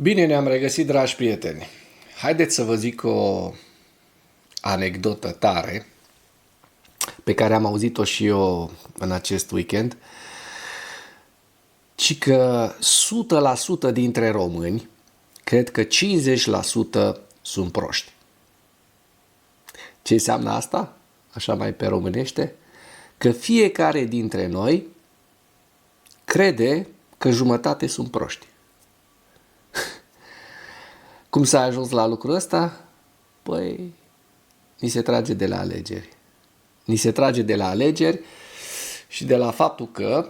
Bine ne-am regăsit, dragi prieteni. Haideți să vă zic o anecdotă tare pe care am auzit-o și eu în acest weekend, ci că 100% dintre români cred că 50% sunt proști. Ce înseamnă asta? Așa mai pe românește? Că fiecare dintre noi crede că jumătate sunt proști. Cum s-a ajuns la lucrul ăsta? Păi, ni se trage de la alegeri. Ni se trage de la alegeri și de la faptul că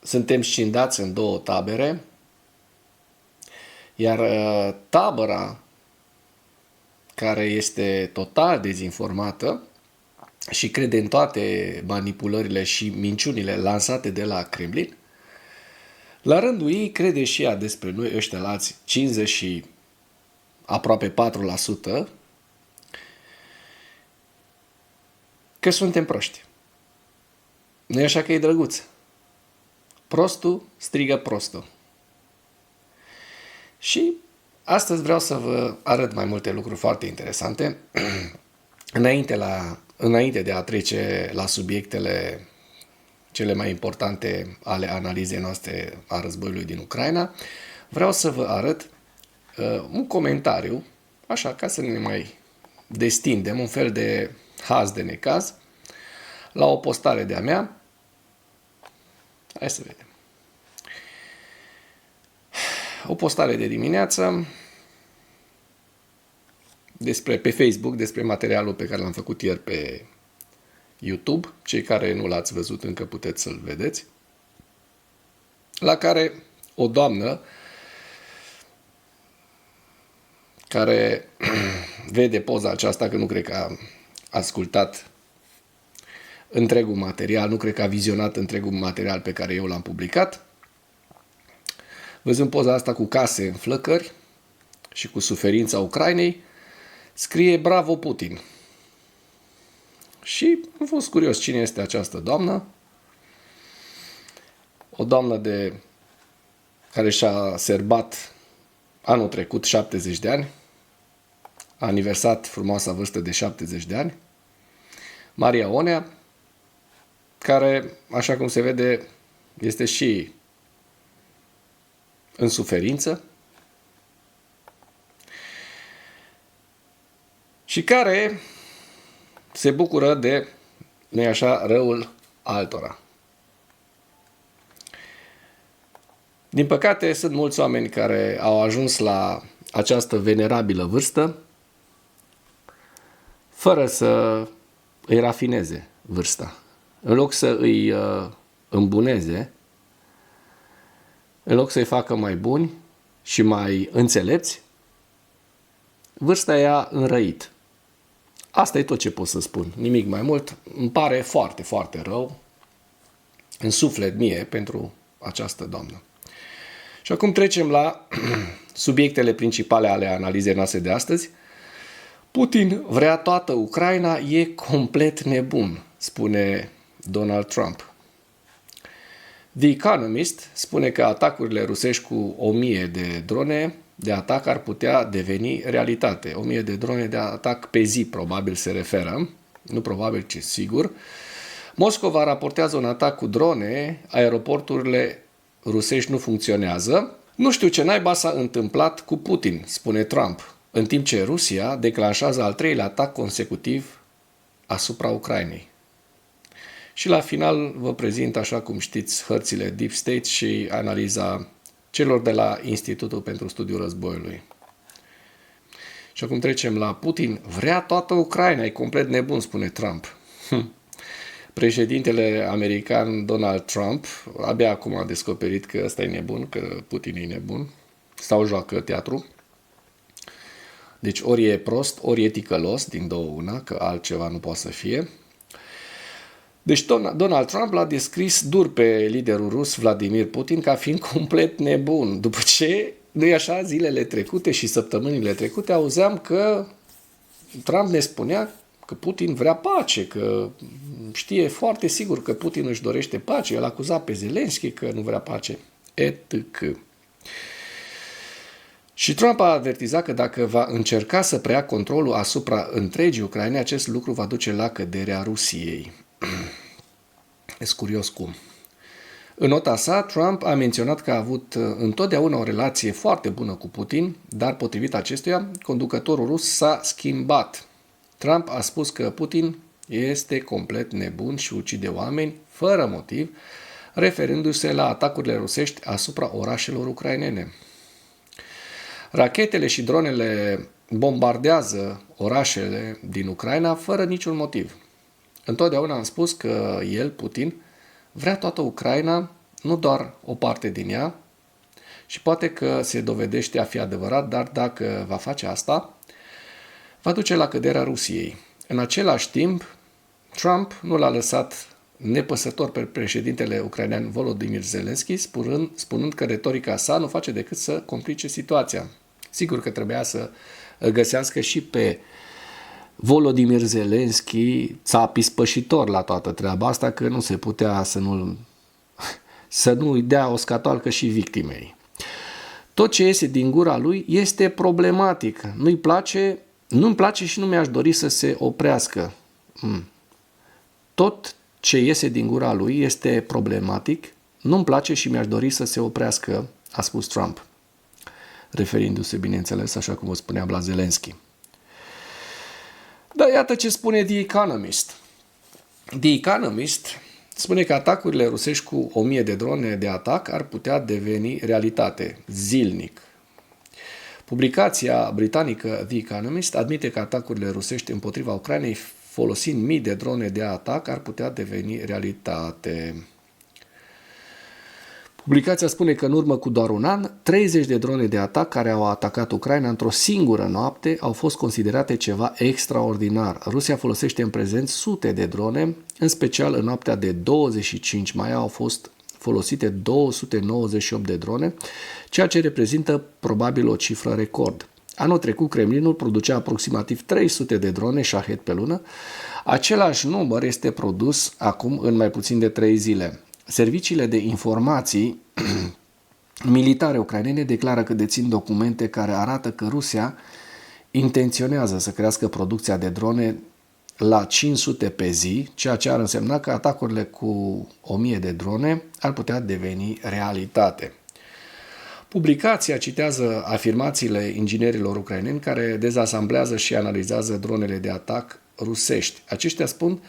suntem scindați în două tabere, iar tabăra care este total dezinformată și crede în toate manipulările și minciunile lansate de la Kremlin, la rândul ei crede și ea despre noi ăștia lați 50 și aproape 4% că suntem proști. Nu e așa că e drăguț? Prostul strigă prostul. Și astăzi vreau să vă arăt mai multe lucruri foarte interesante. Înainte de a trece la subiectele cele mai importante ale analizei noastre a războiului din Ucraina, vreau să vă arăt un comentariu, așa, ca să ne mai destindem, un fel de haz de necaz, la o postare de-a mea. Hai să vedem. O postare de dimineață pe Facebook despre materialul pe care l-am făcut ieri pe YouTube. Cei care nu l-ați văzut încă puteți să-l vedeți. La care o doamnă care vede poza aceasta, că nu cred că a ascultat întregul material, nu cred că a vizionat întregul material pe care eu l-am publicat, văzând poza asta cu case în flăcări și cu suferința Ucrainei, scrie "Bravo Putin". Și am fost curios cine este această doamnă. O doamnă care și-a sărbat anul trecut 70 de ani, a aniversat frumoasa vârstă de 70 de ani, Maria Onea, care, așa cum se vede, este și în suferință și care se bucură de, nu-i așa, răul altora. Din păcate, sunt mulți oameni care au ajuns la această venerabilă vârstă fără să îi rafineze vârsta. În loc să îi îmbuneze, în loc să-i facă mai buni și mai înțelepți, vârsta i-a înrăit. Asta e tot ce pot să spun, nimic mai mult. Îmi pare foarte, foarte rău în suflet mie pentru această doamnă. Și acum trecem la subiectele principale ale analizei noastre de astăzi. Putin vrea toată Ucraina, e complet nebun, spune Donald Trump. The Economist spune că atacurile rusești cu 1000 de drone de atac ar putea deveni realitate. 1000 de drone de atac pe zi, probabil se referă. Nu probabil, ci sigur. Moscova raportează un atac cu drone, aeroporturile rusești nu funcționează. Nu știu ce naiba s-a întâmplat cu Putin, spune Trump, în timp ce Rusia declanșează al treilea atac consecutiv asupra Ucrainei. Și la final vă prezint, așa cum știți, hărțile Deep State și analiza celor de la Institutul pentru Studiul Războiului. Și acum trecem la Putin. Vrea toată Ucraina, e complet nebun, spune Trump. Președintele american Donald Trump abia acum a descoperit că ăsta e nebun, că Putin e nebun, sau joacă teatru. Deci ori e prost, ori e ticălos, din două una, că altceva nu poate să fie. Deci Donald Trump l-a descris dur pe liderul rus Vladimir Putin ca fiind complet nebun. După ce, nu-i așa, zilele trecute și săptămânile trecute auzeam că Trump ne spunea că Putin vrea pace, că știe foarte sigur că Putin își dorește pace. El acuza pe Zelensky că nu vrea pace, etc. Și Trump a avertizat că dacă va încerca să preia controlul asupra întregii Ucraine, acest lucru va duce la căderea Rusiei. E curios cum. În nota sa, Trump a menționat că a avut întotdeauna o relație foarte bună cu Putin, dar potrivit acestuia, conducătorul rus s-a schimbat. Trump a spus că Putin este complet nebun și ucide oameni fără motiv, referindu-se la atacurile rusești asupra orașelor ucrainene. Rachetele și dronele bombardează orașele din Ucraina fără niciun motiv. Întotdeauna am spus că el, Putin, vrea toată Ucraina, nu doar o parte din ea, și poate că se dovedește a fi adevărat, dar dacă va face asta, va duce la căderea Rusiei. În același timp, Trump nu l-a lăsat nepăsător pe președintele ucrainean Volodymyr Zelensky, spunând că retorica sa nu face decât să complice situația. Sigur că trebuia să îl găsească și pe Volodymyr Zelensky țapi spășitor la toată treaba asta, că nu se putea să nu-i dea o scatoalcă și victimei. Tot ce iese din gura lui este problematic. Nu-mi place și nu mi-aș dori să se oprească. Tot ce iese din gura lui este problematic, nu-mi place și mi-aș dori să se oprească, a spus Trump, referindu-se, bineînțeles, așa cum o spunea la Zelensky. Dar iată ce spune The Economist. The Economist spune că atacurile rusești cu 1000 de drone de atac ar putea deveni realitate zilnic. Publicația britanică The Economist admite că atacurile rusești împotriva Ucrainei folosind mii de drone de atac ar putea deveni realitate. Publicația spune că în urmă cu doar un an, 30 de drone de atac care au atacat Ucraina într-o singură noapte au fost considerate ceva extraordinar. Rusia folosește în prezent sute de drone, în special în noaptea de 25 mai au fost folosite 298 de drone, ceea ce reprezintă probabil o cifră record. Anul trecut, Kremlinul producea aproximativ 300 de drone Shahed pe lună. Același număr este produs acum în mai puțin de 3 zile. Serviciile de informații militare ucrainene declară că dețin documente care arată că Rusia intenționează să crească producția de drone la 500 pe zi, ceea ce ar însemna că atacurile cu 1000 de drone ar putea deveni realitate. Publicația citează afirmațiile inginerilor ucraineni care dezasamblează și analizează dronele de atac rusești. Aceștia spun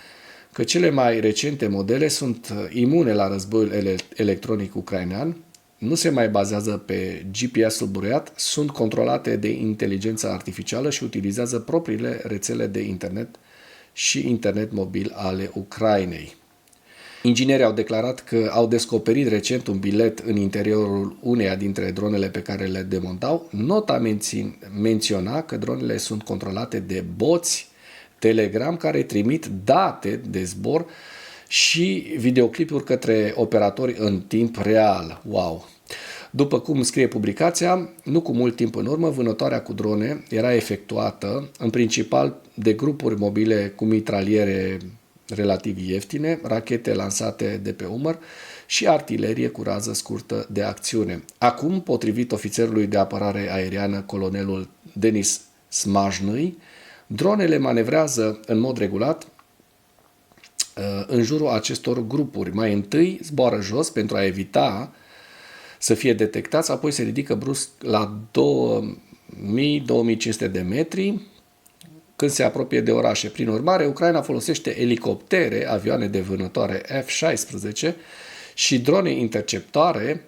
că cele mai recente modele sunt imune la războiul electronic ucrainean, nu se mai bazează pe GPS-ul buriat, sunt controlate de inteligența artificială și utilizează propriile rețele de internet și internet mobil ale Ucrainei. Inginerii au declarat că au descoperit recent un bilet în interiorul uneia dintre dronele pe care le demontau. Nota menționa că dronele sunt controlate de boți Telegram care trimit date de zbor și videoclipuri către operatori în timp real. Wow! După cum scrie publicația, nu cu mult timp în urmă, vânătoarea cu drone era efectuată în principal de grupuri mobile cu mitraliere relativ ieftine, rachete lansate de pe umăr și artilerie cu rază scurtă de acțiune. Acum, potrivit ofițerului de apărare aeriană, colonelul Denis Smajnui, dronele manevrează în mod regulat în jurul acestor grupuri. Mai întâi zboară jos pentru a evita să fie detectați, apoi se ridică brusc la 2000-2500 de metri când se apropie de orașe. Prin urmare, Ucraina folosește elicoptere, avioane de vânătoare F-16 și drone interceptoare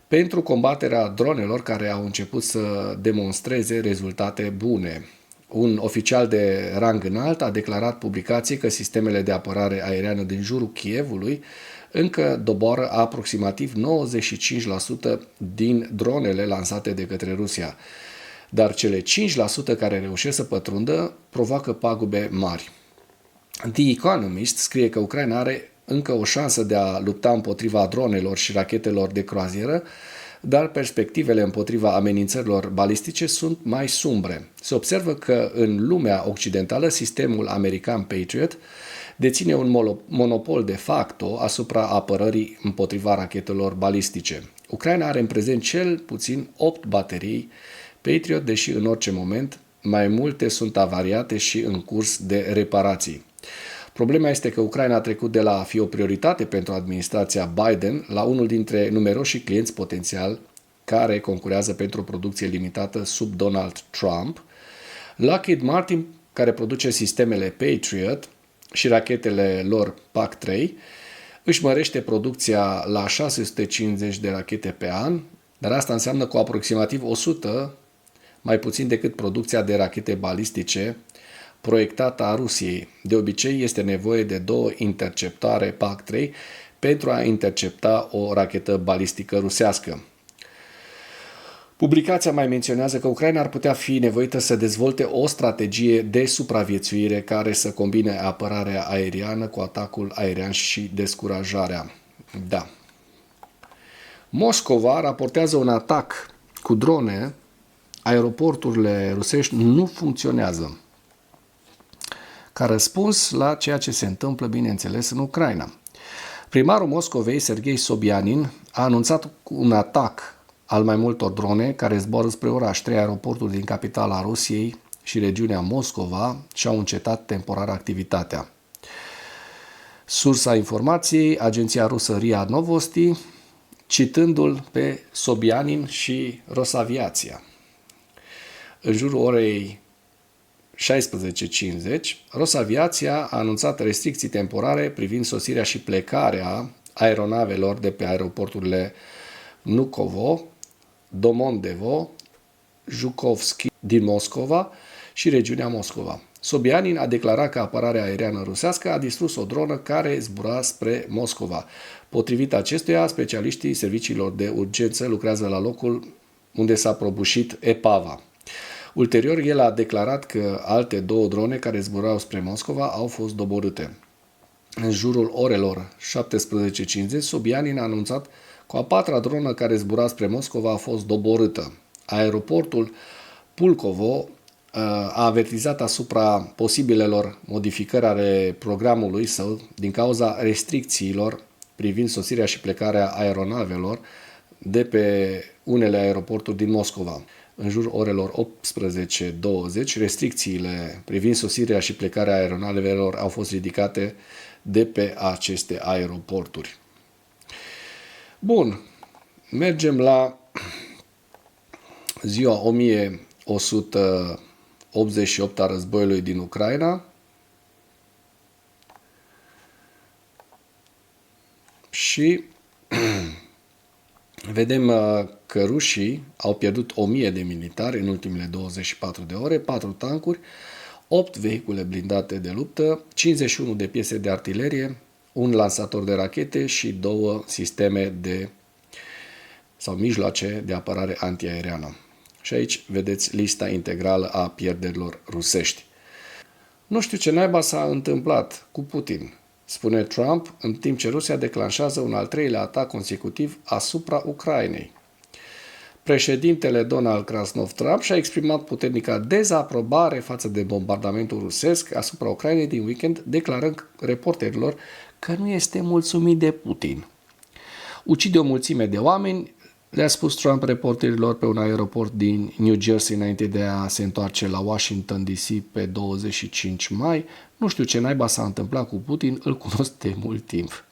pentru combaterea dronelor care au început să demonstreze rezultate bune. Un oficial de rang înalt a declarat publicației că sistemele de apărare aeriană din jurul Kievului încă doboară aproximativ 95% din dronele lansate de către Rusia, dar cele 5% care reușesc să pătrundă provoacă pagube mari. The Economist scrie că Ucraina are încă o șansă de a lupta împotriva dronelor și rachetelor de croazieră, dar perspectivele împotriva amenințărilor balistice sunt mai sumbre. Se observă că în lumea occidentală sistemul american Patriot deține un monopol de facto asupra apărării împotriva rachetelor balistice. Ucraina are în prezent cel puțin 8 baterii Patriot, deși în orice moment mai multe sunt avariate și în curs de reparații. Problema este că Ucraina a trecut de la a fi o prioritate pentru administrația Biden la unul dintre numeroși clienți potențiali care concurează pentru o producție limitată sub Donald Trump. Lockheed Martin, care produce sistemele Patriot și rachetele lor PAC-3, își mărește producția la 650 de rachete pe an, dar asta înseamnă cu aproximativ 100 mai puțin decât producția de rachete balistice proiectată a Rusiei. De obicei este nevoie de 2 interceptoare PAC-3 pentru a intercepta o rachetă balistică rusească. Publicația mai menționează că Ucraina ar putea fi nevoită să dezvolte o strategie de supraviețuire care să combine apărarea aeriană cu atacul aerian și descurajarea. Da. Moscova raportează un atac cu drone. Aeroporturile rusești nu funcționează. Ca răspuns la ceea ce se întâmplă, bineînțeles, în Ucraina. Primarul Moscovei, Serghei Sobyanin, a anunțat un atac al mai multor drone care zboară spre oraș. 3 aeroporturi din capitala Rusiei și regiunea Moscova și-au încetat temporar activitatea. Sursa informației, agenția rusă RIA Novosti, citându-l pe Sobyanin și Rosaviația. În jurul orei 16:50, Rosaviația a anunțat restricții temporare privind sosirea și plecarea aeronavelor de pe aeroporturile Vnukovo, Domodedovo, Zhukovski din Moscova și regiunea Moscova. Sobyanin a declarat că apărarea aeriană rusească a distrus o dronă care zbura spre Moscova. Potrivit acestuia, specialiștii serviciilor de urgență lucrează la locul unde s-a prăbușit epava. Ulterior, el a declarat că alte 2 drone care zburau spre Moscova au fost doborâte. În jurul orelor 17:50, Sobyanin a anunțat că a 4-a dronă care zbura spre Moscova a fost doborâtă. Aeroportul Pulkovo a avertizat asupra posibilelor modificări ale programului său din cauza restricțiilor privind sosirea și plecarea aeronavelor de pe unele aeroporturi din Moscova. În jurul orelor 18:20, restricțiile privind sosirea și plecarea aeronavelor au fost ridicate de pe aceste aeroporturi. Bun, mergem la ziua 1188 a războiului din Ucraina și vedem că rușii au pierdut 1000 de militari în ultimele 24 de ore, 4 tancuri, 8 vehicule blindate de luptă, 51 de piese de artilerie, un lansator de rachete și 2 sisteme sau mijloace de apărare antiaeriană. Și aici vedeți lista integrală a pierderilor rusești. Nu știu ce naiba s-a întâmplat cu Putin, spune Trump, în timp ce Rusia declanșează un al 3-lea atac consecutiv asupra Ucrainei. Președintele Donald Trump și-a exprimat puternica dezaprobare față de bombardamentul rusesc asupra Ucrainei din weekend, declarând reporterilor că nu este mulțumit de Putin. Ucide o mulțime de oameni, le-a spus Trump reporterilor pe un aeroport din New Jersey înainte de a se întoarce la Washington DC pe 25 mai. Nu știu ce naiba s-a întâmplat cu Putin, îl cunosc de mult timp.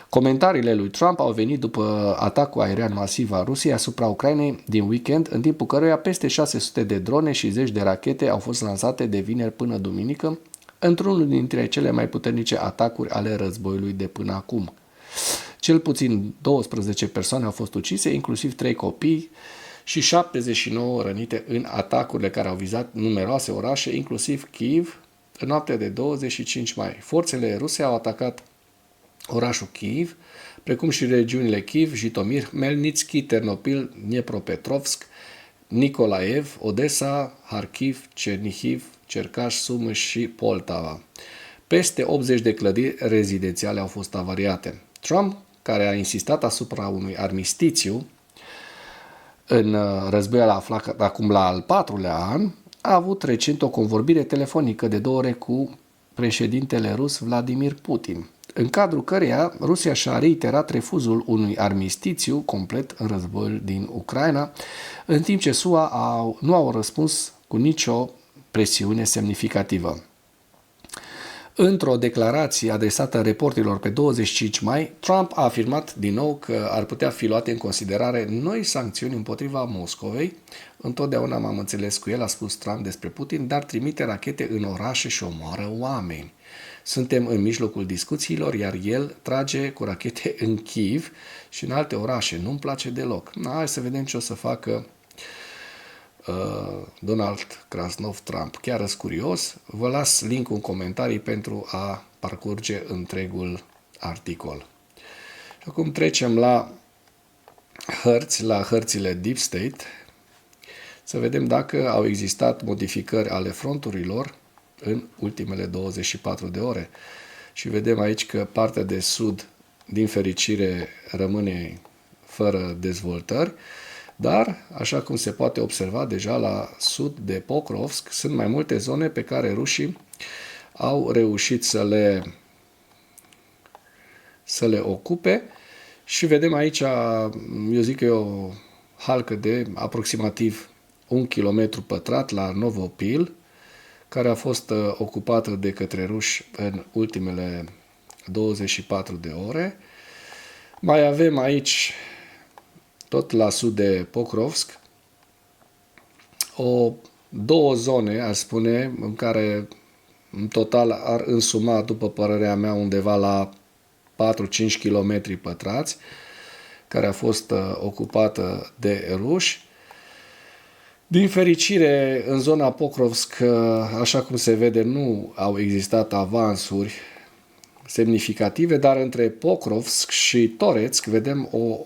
Comentariile lui Trump au venit după atacul aerian masiv al Rusiei asupra Ucrainei din weekend, în timpul căruia peste 600 de drone și 10 de rachete au fost lansate de vineri până duminică, într-unul dintre cele mai puternice atacuri ale războiului de până acum. Cel puțin 12 persoane au fost ucise, inclusiv 3 copii și 79 rănite în atacurile care au vizat numeroase orașe, inclusiv Kyiv, în noaptea de 25 mai. Forțele ruse au atacat orașul Kyiv, precum și regiunile Kyiv, Jitomir, Hmelnitski, Ternopil, Dnepropetrovsk, Nikolaev, Odessa, Harkiv, Chernihiv, Cercaș, Sumă și Poltava. Peste 80 de clădiri rezidențiale au fost avariate. Trump, care a insistat asupra unui armistițiu în războiul aflat acum la al 4-lea an, a avut recent o convorbire telefonică de 2 ore cu președintele rus Vladimir Putin. în cadrul căreia Rusia și-a reiterat refuzul unui armistițiu complet în războiul din Ucraina, în timp ce SUA nu au răspuns cu nicio presiune semnificativă. Într-o declarație adresată reporterilor pe 25 mai, Trump a afirmat din nou că ar putea fi luate în considerare noi sancțiuni împotriva Moscovei. Întotdeauna m-am înțeles cu el, a spus Trump despre Putin, dar trimite rachete în orașe și omoară oameni. Suntem în mijlocul discuțiilor, iar el trage cu rachete în Kiev și în alte orașe. Nu-mi place deloc. Hai să vedem ce o să facă Donald Krasnov Trump. Chiar sunt curios. Vă las link-ul în comentarii pentru a parcurge întregul articol. Și acum trecem la hărți, la hărțile Deep State, să vedem dacă au existat modificări ale fronturilor în ultimele 24 de ore. Și vedem aici că partea de sud, din fericire, rămâne fără dezvoltări, dar, așa cum se poate observa deja la sud de Pokrovsk, sunt mai multe zone pe care rușii au reușit să le ocupe și vedem aici, eu zic că o halcă de aproximativ 1 km pătrat la Novopil, care a fost ocupată de către ruși în ultimele 24 de ore. Mai avem aici, tot la sud de Pokrovsk, două zone, aș spune, în care în total ar însuma, după părerea mea, undeva la 4-5 km pătrați, care a fost ocupată de ruși. Din fericire, în zona Pokrovsk, așa cum se vede, nu au existat avansuri semnificative, dar între Pokrovsk și Toretsk vedem o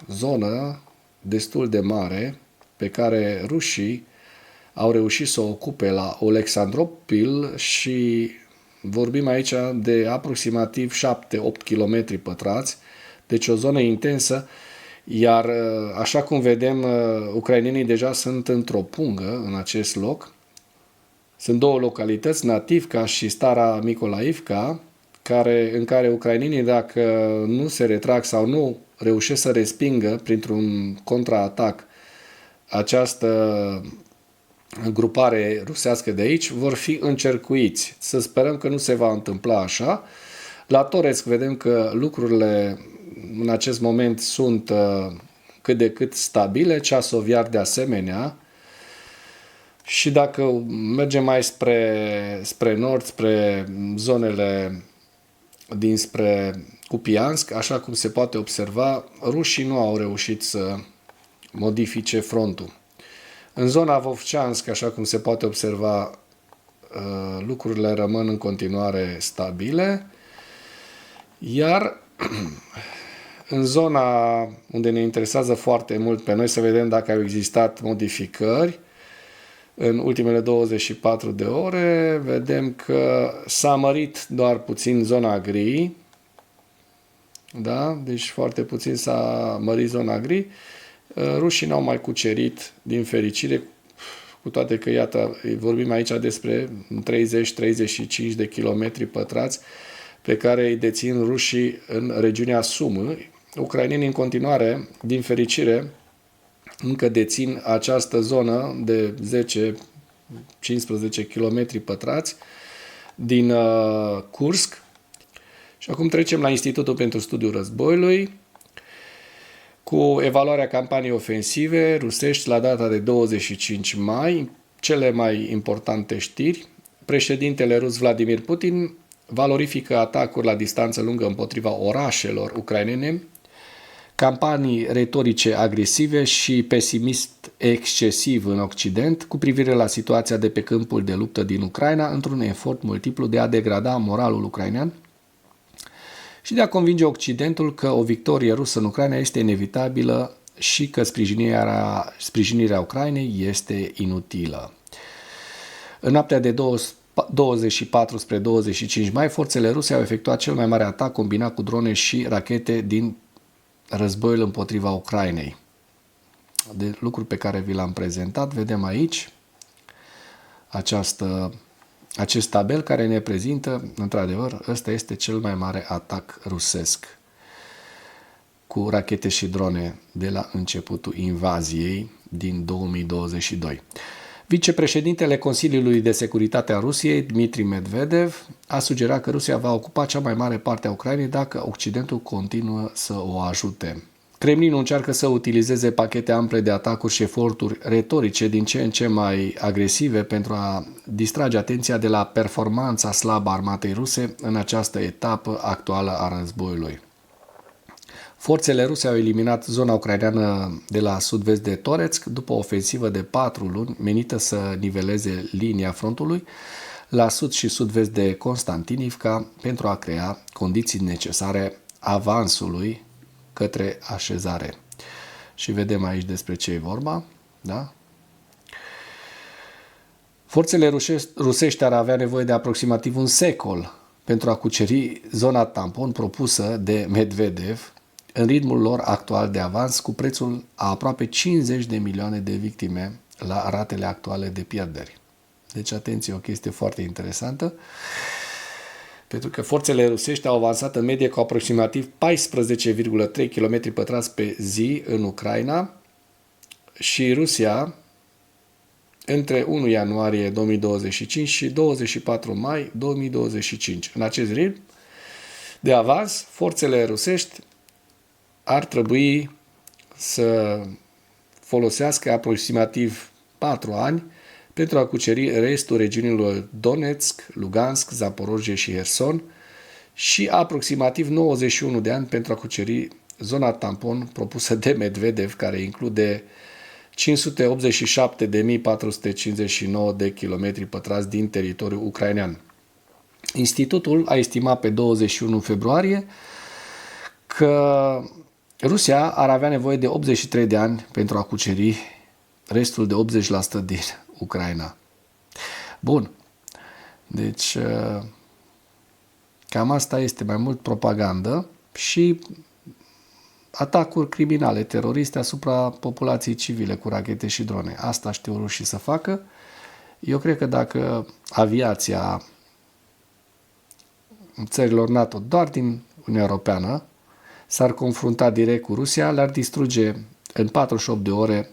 zonă destul de mare pe care rușii au reușit să o ocupe la Alexandropil și vorbim aici de aproximativ 7-8 km pătrați, deci o zonă intensă, iar așa cum vedem, ucrainenii deja sunt într-o pungă în acest loc. Sunt două localități, Nativka și Stara Mikolaivka, în care ucrainenii, dacă nu se retrag sau nu reușesc să respingă printr-un contraatac această grupare rusească de aici, vor fi încercuiți. Să sperăm că nu se va întâmpla așa. La Toretsk vedem că lucrurile în acest moment sunt cât de cât stabile, Ceasoviar de asemenea. Și dacă mergem mai spre nord, spre zonele dinspre Kupiansk, așa cum se poate observa, rușii nu au reușit să modifice frontul. În zona Vovceansk, așa cum se poate observa, lucrurile rămân în continuare stabile, iar în zona unde ne interesează foarte mult pe noi să vedem dacă au existat modificări, în ultimele 24 de ore, vedem că s-a mărit doar puțin zona gri, da? Deci foarte puțin s-a mărit zona gri. Rușii n-au mai cucerit, din fericire, cu toate că, iată, vorbim aici despre 30-35 de kilometri pătrați pe care îi dețin rușii în regiunea Sumă. Ucrainenii în continuare, din fericire, încă dețin această zonă de 10-15 km pătrați din Kursk. Și acum trecem la Institutul pentru Studiul Războiului cu evaluarea campaniei ofensive rusești la data de 25 mai. Cele mai importante știri: președintele rus Vladimir Putin valorifică atacuri la distanță lungă împotriva orașelor ucrainene, campanii retorice agresive și pesimist excesiv în Occident cu privire la situația de pe câmpul de luptă din Ucraina, într-un efort multiplu de a degrada moralul ucrainean și de a convinge Occidentul că o victorie rusă în Ucraina este inevitabilă și că sprijinirea Ucrainei este inutilă. În noaptea de 24 spre 25 mai, forțele ruse au efectuat cel mai mare atac combinat cu drone și rachete din războiul împotriva Ucrainei. De lucruri pe care vi l-am prezentat, vedem aici această acest tabel care ne prezintă, într-adevăr, ăsta este cel mai mare atac rusesc cu rachete și drone de la începutul invaziei din 2022. Vicepreședintele Consiliului de Securitate a Rusiei, Dmitri Medvedev, a sugerat că Rusia va ocupa cea mai mare parte a Ucrainei dacă Occidentul continuă să o ajute. Kremlinul încearcă să utilizeze pachete ample de atacuri și eforturi retorice din ce în ce mai agresive pentru a distrage atenția de la performanța slabă a armatei ruse în această etapă actuală a războiului. Forțele ruse au eliminat zona ucraineană de la sud-vest de Toretsk după o ofensivă de 4 luni menită să niveleze linia frontului la sud și sud-vest de Constantinivka pentru a crea condiții necesare avansului către așezare. Și vedem aici despre ce e vorba, da? Forțele rusești ar avea nevoie de aproximativ un secol pentru a cuceri zona tampon propusă de Medvedev în ritmul lor actual de avans, cu prețul a aproape 50 de milioane de victime la ratele actuale de pierderi. Deci, atenție, o chestie foarte interesantă, pentru că forțele rusești au avansat în medie cu aproximativ 14,3 km pătrați pe zi în Ucraina și Rusia între 1 ianuarie 2025 și 24 mai 2025. În acest ritm de avans, forțele rusești ar trebui să folosească aproximativ 4 ani pentru a cuceri restul regiunilor Donetsk, Lugansk, Zaporozhye și Herson și aproximativ 91 de ani pentru a cuceri zona tampon propusă de Medvedev, care include 587.459 de kilometri pătrați din teritoriul ucrainean. Institutul a estimat pe 21 februarie că Rusia ar avea nevoie de 83 de ani pentru a cuceri restul de 80% din Ucraina. Bun. Deci, cam asta este, mai mult propagandă și atacuri criminale, teroriste asupra populației civile cu rachete și drone. Asta știu rușii să facă. Eu cred că dacă aviația țărilor NATO, doar din Uniunea Europeană, s-ar confrunta direct cu Rusia, le-ar distruge în 48 de ore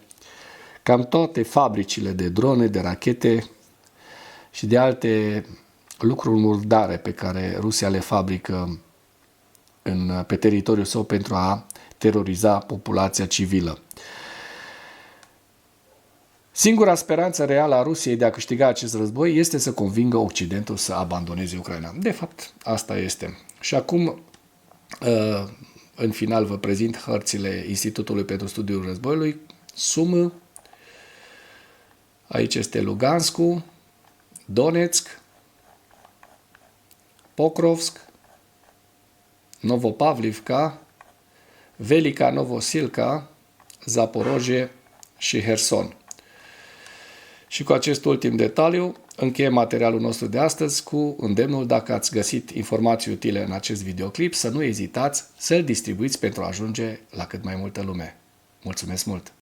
cam toate fabricile de drone, de rachete și de alte lucruri murdare pe care Rusia le fabrică pe teritoriul său pentru a teroriza populația civilă. Singura speranță reală a Rusiei de a câștiga acest război este să convingă Occidentul să abandoneze Ucraina. De fapt, asta este. Și acum, în final, vă prezint hărțile Institutului pentru Studiul Războiului. Sumă. Aici este Luganskul, Donetsk, Pokrovsk, Novopavlivka, Velika Novosilka, Zaporozhye și Herson. Și cu acest ultim detaliu încheiem materialul nostru de astăzi cu îndemnul, dacă ați găsit informații utile în acest videoclip, să nu ezitați să-l distribuiți pentru a ajunge la cât mai multă lume. Mulțumesc mult!